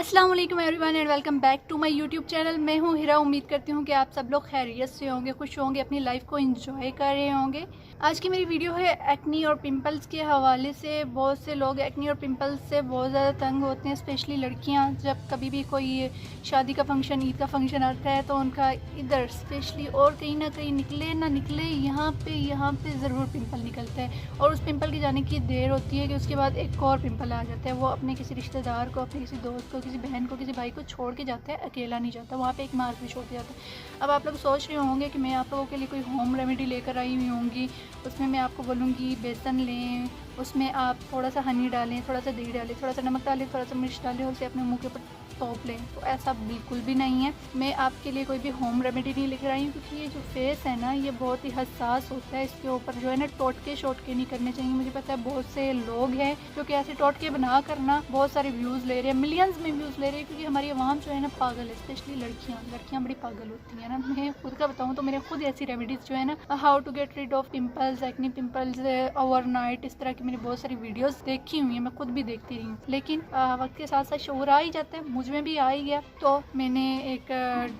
अस्सलाम वालेकुम everyone and welcome back to my YouTube channel. मैं हूँ हिरा। उम्मीद करती हूँ कि आप सब लोग खैरियत से होंगे, खुश होंगे, अपनी लाइफ को एंजॉय कर रहे होंगे। आज की मेरी वीडियो है एक्नी और पिंपल्स के हवाले से। बहुत से लोग एक्नी और पिंपल्स से बहुत ज़्यादा तंग होते हैं, स्पेशली लड़कियाँ। जब कभी भी कोई शादी का फंक्शन, ईद का फंक्शन आता है तो उनका इधर स्पेशली और कहीं ना कहीं निकले ना निकले यहाँ पे ज़रूर पिंपल निकलता है। और उस पिंपल के जाने की देर होती है कि उसके बाद एक और पिंपल आ जाता है। वो अपने किसी रिश्तेदार को, अपने किसी दोस्त को, किसी बहन को, किसी भाई को छोड़ के जाता है, अकेला नहीं जाता। वहाँ पे एक मार्क भी छोड़ के जाता है। अब आप लोग सोच रहे होंगे कि मैं आप लोगों के लिए कोई होम रेमेडी लेकर आई हुई होंगी। उसमें मैं आपको बोलूँगी बेसन लें, उसमें आप थोड़ा सा हनी डालें, थोड़ा सा दही डालें, थोड़ा सा नमक डालें, थोड़ा सा मिर्च डालें और उसे अपने मुँह के ऊपर तोप लें। तो ऐसा बिल्कुल भी नहीं है। मैं आपके लिए कोई भी होम रेमेडी नहीं लेकर आई हूँ, क्योंकि ये जो फेस है ना, ये बहुत ही हसास होता है। इसके ऊपर जो है ना टोटके शोटके नहीं करने चाहिए। मुझे पता है बहुत से लोग हैं जो कि ऐसे टोटके बना करना बहुत सारे व्यूज़ ले रहे हैं, मिलियंस में व्यूज़ ले रहे हैं, क्योंकि हमारी आवाम जो है ना पागल है। स्पेशली लड़कियाँ बड़ी पागल होती हैं ना। मैं खुद का बताऊँ तो मेरे खुद ऐसी रेमेडीज़ जो है ना, how to get rid of pimples, acne pimples overnight, इस तरह की मैंने बहुत सारी वीडियोस देखी हुई हैं। मैं खुद भी देखती रही हूँ, लेकिन वक्त के साथ साथ शोर आ ही जाता है। मुझ में भी आ ही गया। तो मैंने एक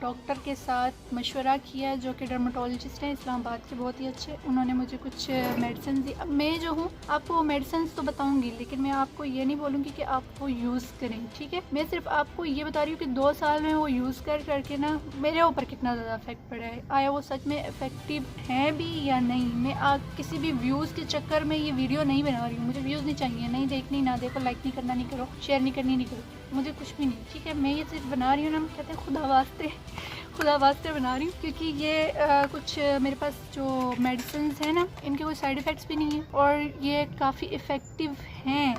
डॉक्टर के साथ मशवरा किया जो कि डर्माटोलॉजिस्ट हैं इस्लामाबाद के, बहुत ही अच्छे। उन्होंने मुझे कुछ मेडिसिन दी। अब मैं जो हूँ आपको मेडिसिन तो बताऊँगी, लेकिन मैं आपको ये नहीं बोलूँगी कि आप वो यूज़ करें, ठीक है। मैं सिर्फ आपको ये बता रही हूँ कि 2 साल में वो यूज़ करके ना मेरे ऊपर कितना ज़्यादा इफेक्ट पड़ा है। आया वो सच में इफेक्टिव है भी या नहीं। मैं किसी भी व्यूज़ के चक्कर में ये वीडियो नहीं बना रही हूँ। मुझे व्यूज़ नहीं चाहिए, नहीं देखनी ना देखो, लाइक नहीं करना नहीं करो, शेयर नहीं करनी नहीं करो, मुझे कुछ भी नहीं, ठीक है। मैं ये सिर्फ बना रही हूँ ना, कहते हैं खुदा वास्ते बना रही हूँ, क्योंकि ये कुछ मेरे पास जो मेडिसिन है ना, इनके कोई साइड इफ़ेक्ट्स भी नहीं है और ये काफ़ी इफ़ेक्टिव हैं।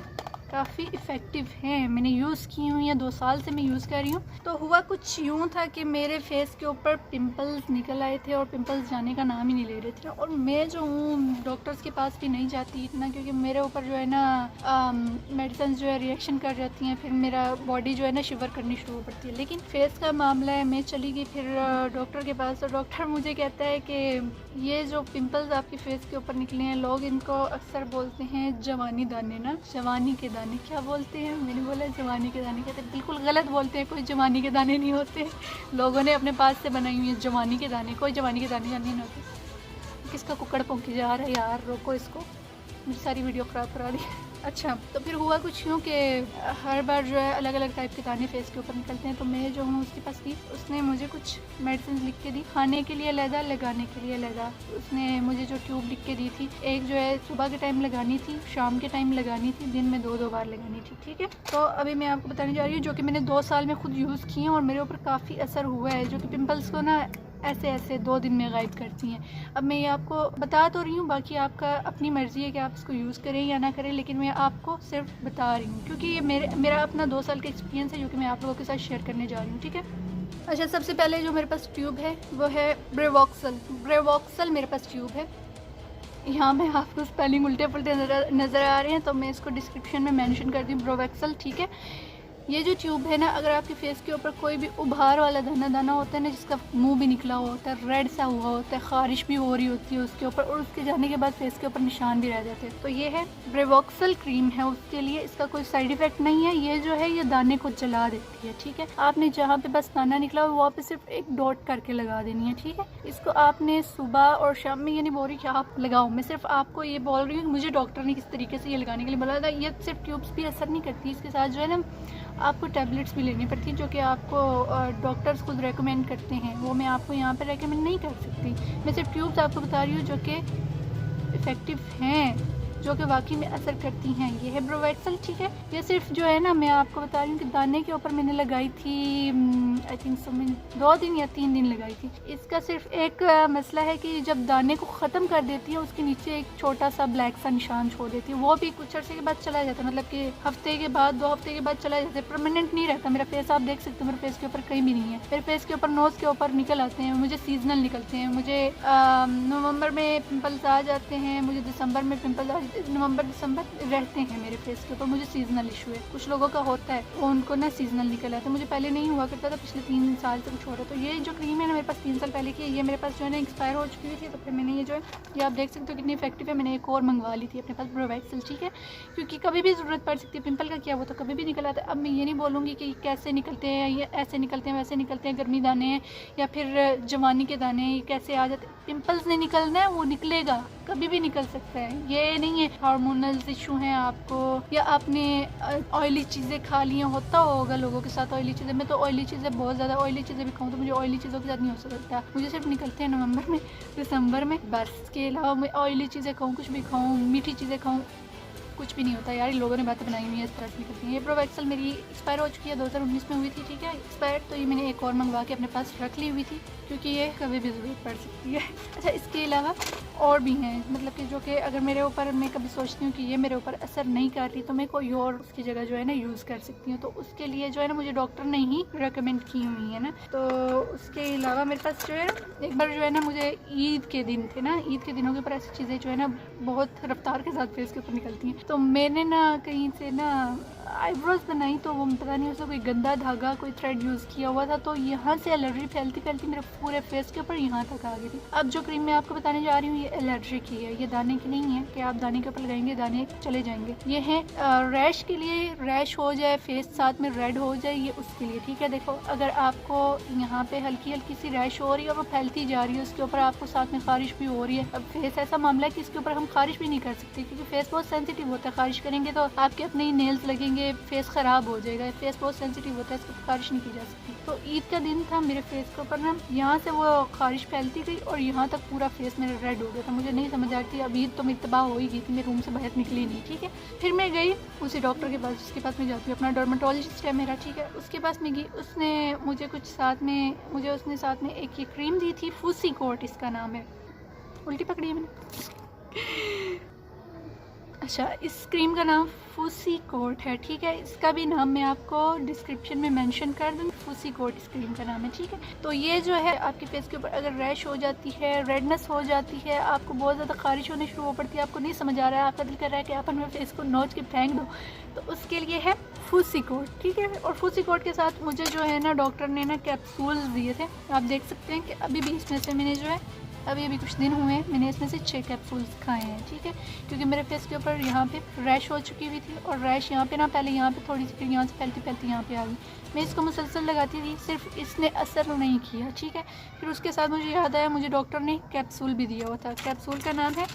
मैंने यूज़ की हुई है, 2 साल से मैं यूज़ कर रही हूँ। तो हुआ कुछ यूँ था कि मेरे फेस के ऊपर पिंपल्स निकल आए थे और पिंपल्स जाने का नाम ही नहीं ले रहे थे। और मैं जो हूँ डॉक्टर्स के पास भी नहीं जाती इतना, क्योंकि मेरे ऊपर जो है ना मेडिसिन जो है रिएक्शन कर जाती हैं, फिर मेरा बॉडी जो है ना शिवर करनी शुरू करती है। लेकिन फेस का मामला है, मैं चली गई फिर डॉक्टर के पास। तो डॉक्टर मुझे कहता है कि ये जो पिंपल्स आपके फेस के ऊपर निकले हैं, लोग इनको अक्सर बोलते हैं जवानी दाने ना, जवानी के दाने। क्या बोलते हैं? मैंने बोला जवानी के दाने। कहते बिल्कुल गलत बोलते हैं, कोई जवानी के दाने नहीं होते। लोगों ने अपने पास से बनाई हुई है जवानी के दाने। कोई जवानी के दाने नहीं होते। किसका कुकड़ पौंकी जा रहा है यार, रोको इसको, मुझे सारी वीडियो ख़राब करा दी। अच्छा, तो फिर हुआ कुछ यूँ कि हर बार जो है अलग अलग टाइप के दाने फेस के ऊपर निकलते हैं। तो मैं जो हूँ उसके पास थी, उसने मुझे कुछ मेडिसिन लिख के दी, खाने के लिए अलग, लगाने के लिए अलग। उसने मुझे जो ट्यूब लिख के दी थी, एक जो है सुबह के टाइम लगानी थी, शाम के टाइम लगानी थी, दिन में 2 बार लगानी थी, ठीक है। तो अभी मैं आपको बताने जा रही हूँ जो कि मैंने 2 साल में खुद यूज़ की हैं और मेरे ऊपर काफ़ी असर हुआ है, जो कि पिम्पल्स को ना ऐसे 2 दिन में गायब करती हैं। अब मैं ये आपको बता तो रही हूँ, बाकी आपका अपनी मर्ज़ी है कि आप इसको यूज़ करें या ना करें, लेकिन मैं आपको सिर्फ बता रही हूँ, क्योंकि ये मेरा अपना 2 साल का एक्सपीरियंस है जो कि मैं आप लोगों के साथ शेयर करने जा रही हूँ, ठीक है। अच्छा, सबसे पहले जो मेरे पास ट्यूब है वो है ब्रेवॉक्सल मेरे पास ट्यूब है। यहाँ में आपको स्पेलिंग उल्टे पुल्टे नज़र आ रहे हैं, तो मैं इसको डिस्क्रिप्शन में मेंशन कर दी, ब्रेवॉक्सल, ठीक है। ये जो ट्यूब है ना, अगर आपके फेस के ऊपर कोई भी उभार वाला दाना होता है ना, जिसका मुंह भी निकला हुआ होता है, रेड सा हुआ होता है, खारिश भी हो रही होती है उसके ऊपर, और उसके जाने के बाद फेस के ऊपर निशान भी रह जाते हैं, तो ये है ब्रेवॉक्सल क्रीम है उसके लिए। इसका कोई साइड इफेक्ट नहीं है। ये जो है ये दाने को जला देती है, ठीक है। आपने जहाँ पे बस दाना निकला हुआ वहाँ पे सिर्फ एक डॉट करके लगा देनी है, ठीक है। इसको आपने सुबह और शाम में, ये नहीं बोल रही कि आप लगाओ, मैं सिर्फ आपको ये बोल रही हूँ कि मुझे डॉक्टर ने किस तरीके से ये लगाने के लिए बोला था। ये सिर्फ ट्यूब्स भी असर नहीं करती, इसके साथ जो है ना आपको टैबलेट्स भी लेनी पड़ती है, जो कि आपको डॉक्टर्स खुद रेकमेंड करते हैं। वो मैं आपको यहाँ पे रेकमेंड नहीं कर सकती। मैं सिर्फ ट्यूब्स आपको बता रही हूँ जो कि इफ़ेक्टिव हैं, जो कि वाकई में असर करती हैं। ये है ब्रोवेक्सल, ठीक है। ये सिर्फ जो है ना, मैं आपको बता रही हूँ कि दाने के ऊपर मैंने लगाई थी, आई थिंक सो मैंने 2 दिन या 3 दिन लगाई थी। इसका सिर्फ एक मसला है कि जब दाने को ख़त्म कर देती है, उसके नीचे एक छोटा सा ब्लैक सा निशान छोड़ देती है। वो भी कुछ अर्से के बाद चला जाता है, मतलब कि हफ्ते के बाद, 2 हफ्ते के बाद चला जाता है, परमानेंट नहीं रहता। मेरा फेस आप देख सकते हो, मेरे फेस के ऊपर कहीं भी नहीं है। मेरे फेस के ऊपर, नोज़ के ऊपर निकल आते हैं, मुझे सीजनल निकलते हैं। मुझे नवंबर में पिंपल्स आ जाते हैं, मुझे दिसंबर में पिंपल्स आ जाते हैं, नवंबर दिसंबर रहते हैं मेरे फेस के ऊपर। मुझे सीजनल इशू है, कुछ लोगों का होता है, वो उनको ना सीजनल निकल आता है। मुझे पहले नहीं हुआ करता था, पिछले 3 साल से कुछ हो रहा है। तो ये जो क्रीम है ना मेरे पास 3 साल पहले की है, ये मेरे पास जो है ना एक्सपायर हो चुकी थी। तो फिर मैंने ये जो है, ये आप देख सकते हो कितनी इफेक्टिव है। मैंने एक और मंगवा ली थी अपने पास प्रोवैक्सल, ठीक है, क्योंकि कभी भी ज़रूरत पड़ सकती है। पिंपल का क्या, वो तो कभी भी निकल आता है। अब मैं ये नहीं बोलूँगी कि कैसे निकलते हैं, ये ऐसे निकलते हैं, वैसे निकलते हैं, गर्मी दाने हैं या फिर जवानी के दाने हैं, कैसे आ जाते। पिंपल्स नहीं निकलना है, वो निकलेगा, कभी भी निकल सकता है। ये नहीं है हार्मोनल इशू है आपको, या आपने ऑयली चीज़ें खा ली हैं, होता होगा लोगों के साथ ऑयली चीज़ें। मैं तो ऑयली चीज़ें, बहुत ज़्यादा ऑयली चीज़ें भी खाऊँ तो मुझे ऑयली चीज़ों के साथ नहीं हो सकता। मुझे सिर्फ निकलते हैं नवंबर में, दिसंबर में, बस। के अलावा मैं ऑयली चीज़ें खाऊँ, कुछ भी खाऊँ, मीठी चीज़ें खाऊँ, कुछ भी नहीं होता यार। लोगों ने बातें बनाई हुई है, इस तरह से निकलती है। ये प्रोवैक्सल मेरी एक्सपायर हो चुकी है, 2019 में हुई थी, ठीक है, एक्सपायर। तो ये मैंने एक और मंगवा के अपने पास रख ली हुई थी, क्योंकि ये कभी भी ज़रूरत पड़ सकती है। अच्छा, इसके अलावा और भी हैं, मतलब कि जो कि अगर मेरे ऊपर, मैं कभी सोचती हूँ कि ये मेरे ऊपर असर नहीं कर रही, तो मैं कोई और उसकी जगह जो है ना यूज़ कर सकती हूँ। तो उसके लिए जो है ना मुझे डॉक्टर ने ही रिकमेंड की हुई है ना। तो उसके अलावा मेरे पास जो है, एक बार जो है ना मुझे ईद के दिन थे ना, ईद के दिनों के ऊपर ऐसी चीज़ें जो है ना बहुत रफ्तार के साथ फेस के ऊपर निकलती हैं। तो मैंने ना कहीं से ना आईब्रोज बनाई, तो वो पता नहीं उसमें कोई गंदा धागा, कोई थ्रेड यूज़ किया हुआ था। तो यहाँ से एलर्जी फैलती फैलती मेरे पूरे फेस के ऊपर यहाँ तक आ गई थी। अब जो क्रीम मैं आपको बताने जा रही हूँ, ये एलर्जी की है, ये दाने की नहीं है कि आप दाने के ऊपर लगाएंगे दाने चले जाएंगे। ये है रैश के लिए, रैश हो जाए फेस साथ में रेड हो जाए, ये उसके लिए, ठीक है। देखो, अगर आपको यहाँ पे हल्की हल्की सी रैश हो रही है और वो फैलती जा रही है, उसके ऊपर आपको साथ में खारिश भी हो रही है। अब फेस ऐसा मामला है कि इसके ऊपर हम खारिश भी नहीं कर सकते, क्योंकि फेस बहुत सेंसिटिव होता है। खारिश करेंगे तो आपके अपने ही नेल्स लगेंगे, फेस ख़राब हो जाएगा। फेस बहुत सेंसिटिव होता है, इसको खारिश नहीं की जा सकती। तो ईद का दिन था, मेरे फेस के ऊपर ना यहाँ से वो खारिश फैलती गई और यहाँ तक पूरा फेस मेरा रेड हो गया था। मुझे नहीं समझ आ रही थी, अब ईद तो मेरी तबाह हो ही गई थी, मैं रूम से बाहर निकली नहीं, ठीक है। फिर मैं गई उसी डॉक्टर के पास, जिसके पास मैं जाती हूँ, अपना डर्मेटोलॉजिस्ट है मेरा, ठीक है। उसके पास मैं गई, उसने मुझे कुछ साथ में, उसने साथ में एक ये क्रीम दी थी, फूसी कोट इसका नाम है। उल्टी पकड़ी है मैंने। अच्छा, इस क्रीम का नाम फूसी कोट है, ठीक है। इसका भी नाम मैं आपको डिस्क्रिप्शन में मेंशन कर दूँगी। फूसी कोट इस क्रीम का नाम है, ठीक है। तो ये जो है आपके फेस के ऊपर अगर रैश हो जाती है, रेडनेस हो जाती है, आपको बहुत ज़्यादा खारिश होने शुरू हो पड़ती है, आपको नहीं समझ आ रहा है, आपका दिल कर रहा है कि आप अपने फेस को नोच के फेंक दो, तो उसके लिए है फूसी कोट, ठीक है। और फूसी कोट के साथ मुझे जो है ना डॉक्टर ने ना कैप्सूल्स दिए थे। आप देख सकते हैं कि अभी भी इसमें से मैंने जो है, अभी कुछ दिन हुए हैं, मैंने इसमें से 6 कैप्सूल्स खाए हैं, ठीक है। क्योंकि मेरे फेस के ऊपर यहाँ पे रैश हो चुकी हुई थी, और रैश यहाँ पे ना पहले यहाँ पे थोड़ी सी, फिर यहाँ से फैलती फैलती यहाँ पे आ गई। मैं इसको मुसलसल लगाती थी, सिर्फ इसने असर नहीं किया, ठीक है। फिर उसके साथ मुझे याद आया, मुझे डॉक्टर ने कैप्सूल भी दिया हुआ था। कैप्सूल का नाम है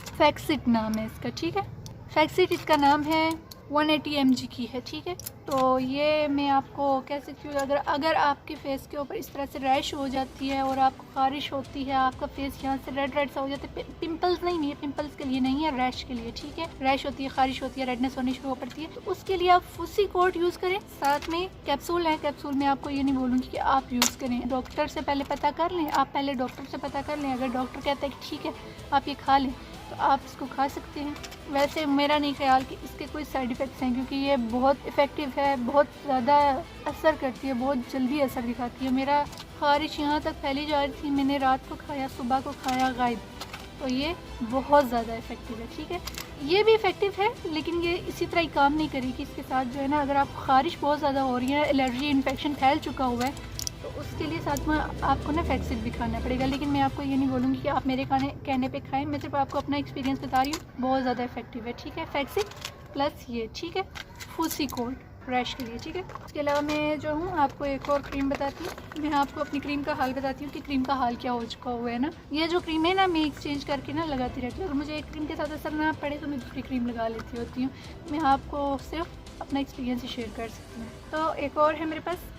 फैक्सिट, नाम है इसका, ठीक है। फैक्सिट इसका नाम है, 180 mg की है, ठीक है। तो ये मैं आपको कह सकती हूँ, अगर आपके फेस के ऊपर इस तरह से रैश हो जाती है और आपको खारिश होती है, आपका फेस यहाँ से रेड रेड सा हो जाता है, पिंपल्स नहीं है, पिंपल्स के लिए नहीं है, रैश के लिए, ठीक है। रैश होती है, खारिश होती है, रेडनेस होनी शुरू हो पड़ती है, तो उसके लिए आप फूसी कोट यूज़ करें। साथ में कैप्सूल है, कैप्सूल में आपको ये नहीं बोलूँगी कि आप यूज़ करें, डॉक्टर से पहले पता कर लें। आप पहले डॉक्टर से पता कर लें, अगर डॉक्टर कहता है कि ठीक है आप ये खा लें, तो आप इसको खा सकते हैं। वैसे मेरा नहीं ख्याल कि इसके कोई साइड इफ़ेक्ट्स हैं, क्योंकि ये बहुत इफ़ेक्टिव है, बहुत ज़्यादा असर करती है, बहुत जल्दी असर दिखाती है। मेरा खारिश यहाँ तक फैली जा रही थी, मैंने रात को खाया, सुबह को खाया, गायब। तो ये बहुत ज़्यादा इफ़ेक्टिव है, ठीक है। ये भी इफ़ेक्टिव है, लेकिन ये इसी तरह ही काम नहीं करेगी। इसके साथ जो है ना, अगर आपको खारिश बहुत ज़्यादा हो रही है, एलर्जी इन्फेक्शन फैल चुका हुआ है, तो उसके लिए साथ में आपको ना फैक्सिट भी खाना पड़ेगा। लेकिन मैं आपको ये नहीं बोलूँगी कि आप मेरे कहने पे खाएं, मैं सिर्फ आपको अपना एक्सपीरियंस बता रही हूँ, बहुत ज़्यादा इफेक्टिव है, ठीक है। फैक्सिट प्लस ये, ठीक है, फूसी कोट रैश के लिए, ठीक है। इसके अलावा मैं जो हूँ आपको एक और क्रीम बताती हूँ। मैं आपको अपनी क्रीम का हाल बताती हूँ कि क्रीम का हाल क्या हो चुका हुआ है ना। ये जो क्रीम है ना, मैं एक्सचेंज करके ना लगाती रहती हूँ। अगर मुझे एक क्रीम के साथ असर ना पड़े तो मैं दूसरी क्रीम लगा लेती होती हूँ। मैं आपको सिर्फ अपना एक्सपीरियंस ही शेयर कर सकती हूँ। तो एक और है मेरे पास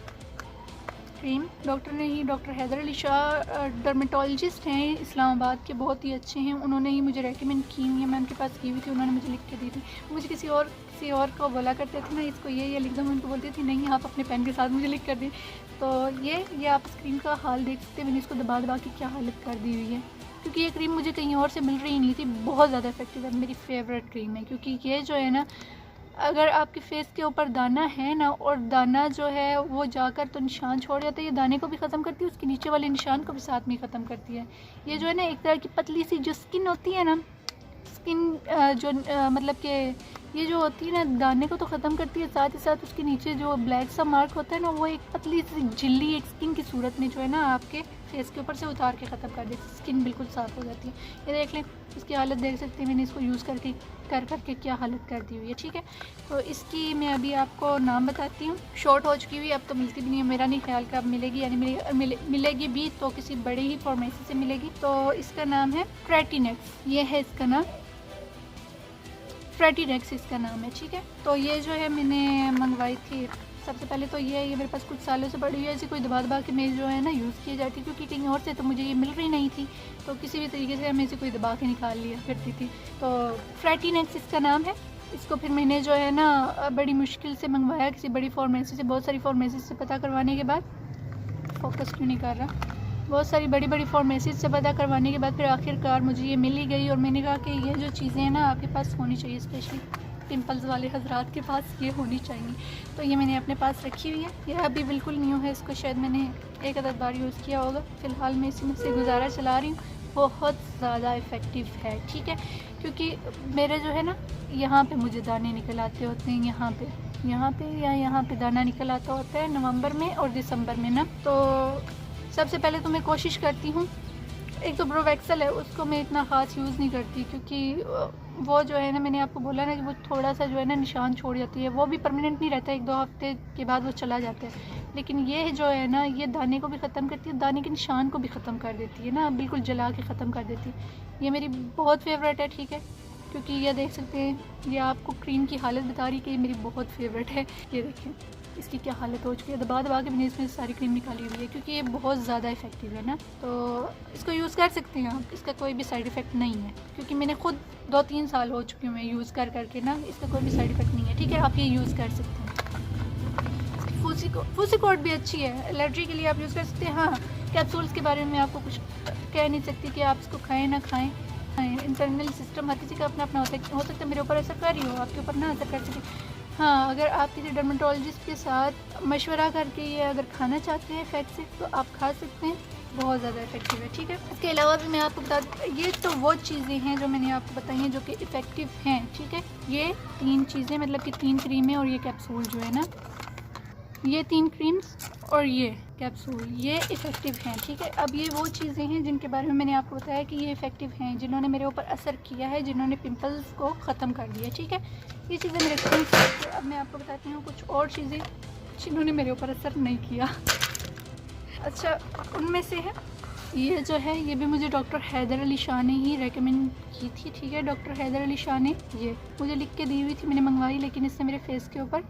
क्रीम, डॉक्टर ने ही, डॉक्टर हैदर अली शाह डर्मेटोलॉजिस्ट हैं इस्लामाबाद के, बहुत ही अच्छे हैं। उन्होंने ही मुझे रेकमेंड की हुई है, मैं उनके पास की हुई थी, उन्होंने मुझे लिख के दी थी। मुझे किसी और को बोला करते थे ना, इसको ये लिख दो, मैं उनको बोलती थी नहीं आप अपने पेन के साथ मुझे लिख कर दी। तो ये आप स्क्रीन का हाल देख सकते हैं, मैंने इसको दबा दबा के क्या हालत कर दी हुई है, क्योंकि ये क्रीम मुझे कहीं और से मिल रही नहीं थी। बहुत ज़्यादा इफेक्टिव है, मेरी फेवरेट क्रीम है। क्योंकि ये जो है ना, अगर आपके फेस के ऊपर दाना है ना, और दाना जो है वो जाकर तो निशान छोड़ जाता है, ये दाने को भी ख़त्म करती है, उसके नीचे वाले निशान को भी साथ में ख़त्म करती है। ये जो है ना, एक तरह की पतली सी जो स्किन होती है ना, स्किन जो मतलब कि ये जो होती है ना दाने को तो ख़त्म करती है, साथ ही साथ उसके नीचे जो ब्लैक सा मार्क होता है ना वो एक पतली सी झिल्ली एक स्किन की सूरत में जो है ना आपके फेस के ऊपर से उतार के ख़त्म कर देती है, स्किन बिल्कुल साफ़ हो जाती है। ये देख लें, इसकी हालत देख सकते हैं, मैंने इसको यूज़ करके करके क्या हालत कर दी हुई है। ठीक है, तो इसकी मैं अभी आपको नाम बताती हूँ। शॉर्ट हो चुकी हुई, अब तो मिलती भी नहीं है, मेरा नहीं ख्याल कि अब मिलेगी, यानी मिलेगी भी तो किसी बड़े ही फार्मेसी से मिलेगी। तो इसका नाम है फ्रेटिनेक्स, ये है इसका नाम, फ्रेटिनेक्स इसका नाम है। ठीक है, तो ये जो है मैंने मंगवाई थी। सबसे पहले तो ये मेरे पास कुछ सालों से पड़ी हुई है, ऐसी कोई दबा के मैं जो है ना यूज़ की जाती, क्योंकि कहीं और से तो मुझे ये मिल रही नहीं थी, तो किसी भी तरीके से मैं इसे कोई दबा के निकाल लिया करती थी। तो फ्रेटिनेक्स इसका नाम है। इसको फिर मैंने जो है ना बड़ी मुश्किल से मंगवाया किसी बड़ी फार्मेसी से, बहुत सारी फार्मेसी से पता करवाने के बाद, फोकस क्यों नहीं कर रहा, बहुत सारी बड़ी फार्मेसी से पता करवाने के बाद फिर आखिरकार मुझे ये मिल ही गई। और मैंने कहा कि ये जो चीज़ें हैं ना आपके पास होनी चाहिए, स्पेशली पिंपल्स वाले हजरात के पास ये होनी चाहिए। तो ये मैंने अपने पास रखी हुई है, ये अभी बिल्कुल न्यू है, इसको शायद मैंने एक आध बार यूज़ किया होगा, फ़िलहाल मैं इसी में से गुजारा चला रही हूँ। बहुत ज़्यादा इफ़ेक्टिव है। ठीक है, क्योंकि मेरे जो है ना यहाँ पे मुझे दाने निकल आते होते हैं, यहाँ पे दाना निकल आता होता है नवंबर में और दिसंबर में ना। तो सबसे पहले तो मैं कोशिश करती हूँ, एक तो ब्रोवेक्सल है उसको मैं इतना ख़ास यूज़ नहीं करती, क्योंकि वो जो है ना मैंने आपको बोला ना कि वो थोड़ा सा जो है ना निशान छोड़ जाती है, वो भी परमानेंट नहीं रहता, 1-2 हफ्ते के बाद वो चला जाता है। लेकिन ये जो है ना ये दाने को भी ख़त्म करती है, दाने के निशान को भी ख़त्म कर देती है ना, बिल्कुल जला के ख़त्म कर देती है। ये मेरी बहुत फेवरेट है। ठीक है, क्योंकि ये देख सकते हैं, ये आपको क्रीम की हालत बता रही कि ये मेरी बहुत फेवरेट है। ये देखें इसकी क्या हालत हो चुकी है, दबा के मैंने इसमें सारी क्रीम निकाली हुई है, क्योंकि ये बहुत ज़्यादा इफेक्टिव है ना। तो इसको यूज़ कर सकते हैं आप, इसका कोई भी साइड इफ़ेक्ट नहीं है, क्योंकि मैंने खुद 2-3 साल हो चुके हैं यूज़ करके ना, इसका कोई भी साइड इफ़ेक्ट नहीं है। ठीक है, आप ये यूज़ कर सकते हैं। फूसीकोट भी अच्छी है, एलर्जी के लिए आप यूज़ कर सकते हैं। हाँ, कैप्सूल्स के बारे में आपको कुछ कह नहीं सकती कि आप इसको खाएँ ना खाएँ, इंटरनल सिस्टम हर किसी का अपना अपना हो सकता है मेरे ऊपर असर कर रही हो, आपके ऊपर ना असर कर सके। हाँ, अगर आप किसी डर्मेटोलॉजिस्ट के साथ मशवरा करके ये अगर खाना चाहते हैं इफेक्ट से तो आप खा सकते हैं, बहुत ज़्यादा इफेक्टिव है। ठीक है, इसके अलावा भी मैं आपको बता, ये तो वो चीज़ें हैं जो मैंने आपको बताई हैं जो कि इफ़ेक्टिव हैं। ठीक है, ये 3 चीज़ें, मतलब कि 3 क्रीमें और ये कैप्सूल जो है ना, ये 3 क्रीम्स और ये कैप्सूल, ये इफ़ेक्टिव हैं। ठीक है, अब ये वो चीज़ें हैं जिनके बारे में मैंने आपको बताया कि ये इफ़ेक्टिव हैं, जिन्होंने मेरे ऊपर असर किया है, जिन्होंने पिंपल्स को ख़त्म कर दिया। ठीक है, ये चीज़ें मेरे को, अब मैं आपको बताती हूँ कुछ और चीज़ें जिन्होंने मेरे ऊपर असर नहीं किया। अच्छा, उनमें से है ये जो है, ये भी मुझे डॉक्टर हैदर अली शाह ने ही रेकमेंड की थी। ठीक है, डॉक्टर हैदर अली शाह ने ये मुझे लिख के दी हुई थी, मैंने मंगवाई, लेकिन इसने मेरे फेस के ऊपर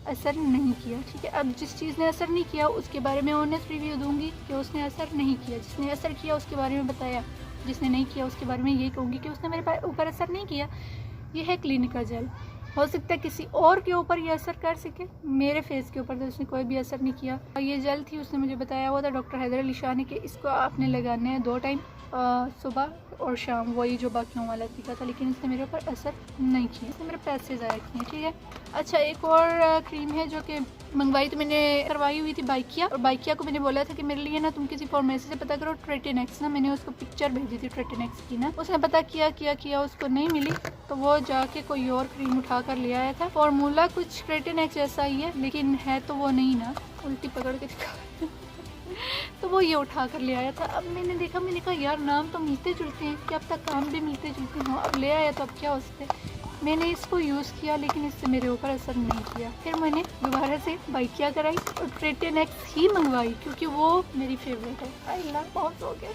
असर नहीं किया। ठीक है, अब जिस चीज़ ने असर नहीं किया उसके बारे में ऑनेस्ट रिव्यू दूंगी कि उसने असर नहीं किया, जिसने असर किया उसके बारे में बताया, जिसने नहीं किया उसके बारे में ये कहूँगी कि उसने मेरे ऊपर असर नहीं किया। ये है क्लिनिका जेल, हो सकता है किसी और के ऊपर ये असर कर सके, मेरे फेस के ऊपर तो उसने कोई भी असर नहीं किया। ये जेल थी, उसने मुझे बताया हुआ था डॉक्टर हैदर अली शाह ने कि इसको आपने लगाने हैं 2 टाइम, सुबह और शाम, वही जो बाकियों वाला तरीका था, लेकिन इसने मेरे ऊपर असर नहीं किया, इसने मेरे पैसे ज़ाया किए। ठीक है, अच्छा, एक और क्रीम है जो कि मंगवाई तो मैंने करवाई हुई थी बाइकिया, और बाइकिया को मैंने बोला था कि मेरे लिए ना तुम किसी फार्मेसी से पता करो ट्रेटिनेक्स ना, मैंने उसको पिक्चर भेजी थी ट्रेटिनेक्स की ना, उसने पता किया उसको नहीं मिली, तो वो जाके कोई और क्रीम उठा कर ले आया था। फॉर्मूला कुछ ट्रेटिनेक्स जैसा ही है, लेकिन है तो वो नहीं ना, उल्टी पकड़ के दिखा तो वो ये उठा कर ले आया था। अब मैंने देखा, मैंने कहा यार नाम तो मिलते जुलते हैं, क्या अब तक काम भी मिलते जुलते हैं, अब ले आया तो अब क्या उससे। मैंने इसको यूज़ किया लेकिन इससे मेरे ऊपर असर नहीं किया। फिर मैंने दोबारा से बाइकिया कराई और ट्रेटिनेक्स ही मंगवाई, क्योंकि वो मेरी फेवरेट है। आई लव बहुत हो गया।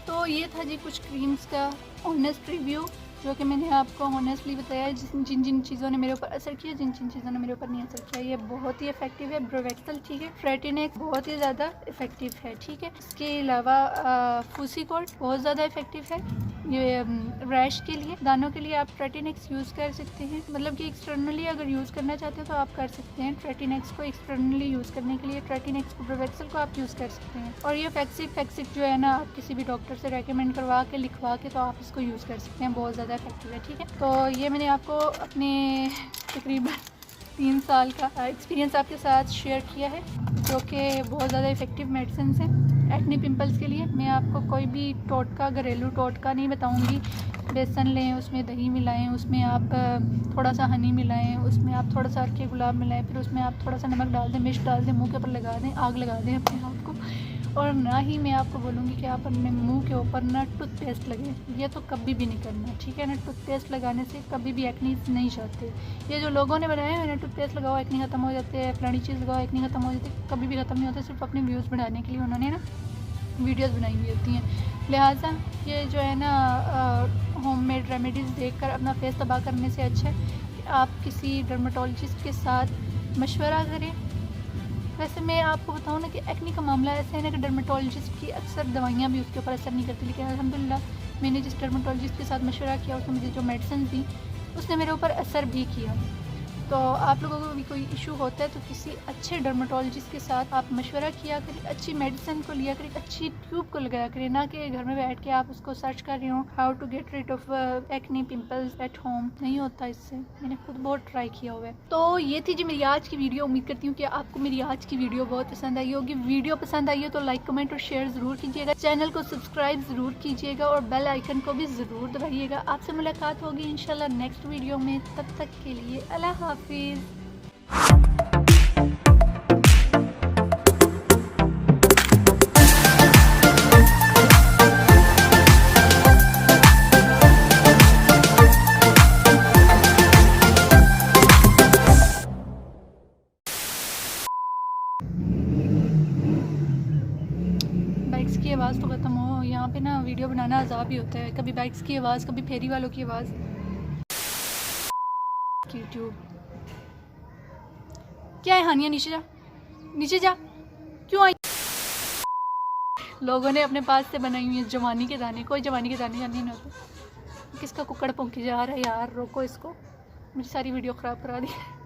तो ये था जी कुछ क्रीम्स का ऑनेस्ट रिव्यू, जो कि मैंने आपको ऑनेस्टली बताया, जिन जिन चीज़ों ने मेरे ऊपर असर किया, जिन चीज़ों ने मेरे ऊपर नहीं असर किया। ये बहुत ही इफेक्टिव है ब्रोवेक्सल। ठीक है, फ्रेटिनेक्स बहुत ही ज़्यादा इफेक्टिव है। ठीक है, इसके अलावा फूसीकोट बहुत ज़्यादा इफेक्टिव है, ये रैश के लिए, दानों के लिए आप ट्रेटिनेक्स यूज़ कर सकते हैं, मतलब कि एक्सटर्नली अगर यूज़ करना चाहते हो तो आप कर सकते हैं। ट्रेटिनेक्स को एक्सटर्नली यूज़ करने के लिए ट्रेटिनेक्स को, ब्रोवेक्सल को आप यूज़ कर सकते हैं। और ये फैक्सिक जो है ना, आप किसी भी डॉक्टर से रेकमेंड करवा के, लिखवा के, तो आप इसको यूज़ कर सकते हैं, बहुत ज़्यादा इफेक्टिव है। ठीक है, तो ये मैंने आपको अपने तकरीबन 3 साल का एक्सपीरियंस आपके साथ शेयर किया है, जो कि बहुत ज़्यादा इफेक्टिव मेडिसिन है। एक्ने पिंपल्स के लिए मैं आपको कोई भी टोटका, घरेलू टोटका नहीं बताऊंगी। बेसन लें, उसमें दही मिलाएं, उसमें आप थोड़ा सा हनी मिलाएं, उसमें आप थोड़ा सा अर्के गुलाब मिलाएं, फिर उसमें आप थोड़ा सा नमक डाल दें, मिर्च डाल दें, मुंह के ऊपर लगा दें, आग लगा दें अपने हाथ को। और ना ही मैं आपको बोलूँगी कि आप अपने मुंह के ऊपर ना टूथपेस्ट लगे, ये तो कभी भी नहीं करना, ठीक है ना। टूथपेस्ट लगाने से कभी भी एक्ने नहीं जाते। ये जो लोगों ने बनाए हैं ना, टूथपेस्ट लगाओ एक्ने ख़त्म हो जाते हैं, फलानी चीज़ लगाओ एक्ने ख़त्म हो जाती है, कभी भी ख़त्म नहीं होता। सिर्फ अपने व्यूज़ बढ़ाने के लिए उन्होंने ना वीडियोस बनाई हुई होती हैं। लिहाजा ये जो है ना होममेड रेमेडीज़ देखकर अपना फेस तबाह करने से अच्छा है कि आप किसी डर्मेटोलॉजिस्ट के साथ मशवरा करें। वैसे मैं आपको बताऊँ ना कि एक्ने का मामला ऐसा है ना कि डर्मेटोलॉजिस्ट की अक्सर दवाइयाँ भी उसके ऊपर असर नहीं करती, लेकिन अल्हम्दुलिल्लाह मैंने जिस डर्मेटोलॉजिस्ट के साथ मशवरा किया उसने मुझे जो मेडिसिन दी उसने मेरे ऊपर असर भी किया। तो आप लोगों को भी कोई इशू होता है तो किसी अच्छे डर्मेटोलॉजिस्ट के साथ आप मशवरा किया करें, अच्छी मेडिसिन को लिया करें, अच्छी ट्यूब को लगाया करें, ना कि घर में बैठ के आप उसको सर्च कर रहे हो how to get rid of acne pimples at home. नहीं होता इससे, मैंने खुद बहुत ट्राई किया हुआ है। तो ये थी जी मेरी आज की वीडियो। उम्मीद करती हूँ कि आपको मेरी आज की वीडियो बहुत पसंद आई होगी। वीडियो पसंद आई हो तो लाइक, कमेंट और शेयर ज़रूर कीजिएगा, चैनल को सब्सक्राइब ज़रूर कीजिएगा और बेल आइकन को भी ज़रूर दबाइएगा। आपसे मुलाकात होगी इंशाल्लाह नेक्स्ट वीडियो में। तब तक के लिए अल्लाह हाफिज़। बाइक्स की आवाज़ तो ख़त्म हो, यहाँ पे ना वीडियो बनाना अज़ाब ही होता है। कभी बाइक्स की आवाज़, कभी फेरी वालों की आवाज़। यूट्यूब क्या है? हानिया नीचे जा, नीचे जा, क्यों आई? लोगों ने अपने पास से बनाई हुई है जवानी के दाने। कोई जवानी के दाने जाने नहीं होते। किसका कुक्कड़ भौंकी जा रहा है यार, रोको इसको, मेरी सारी वीडियो ख़राब करा दी।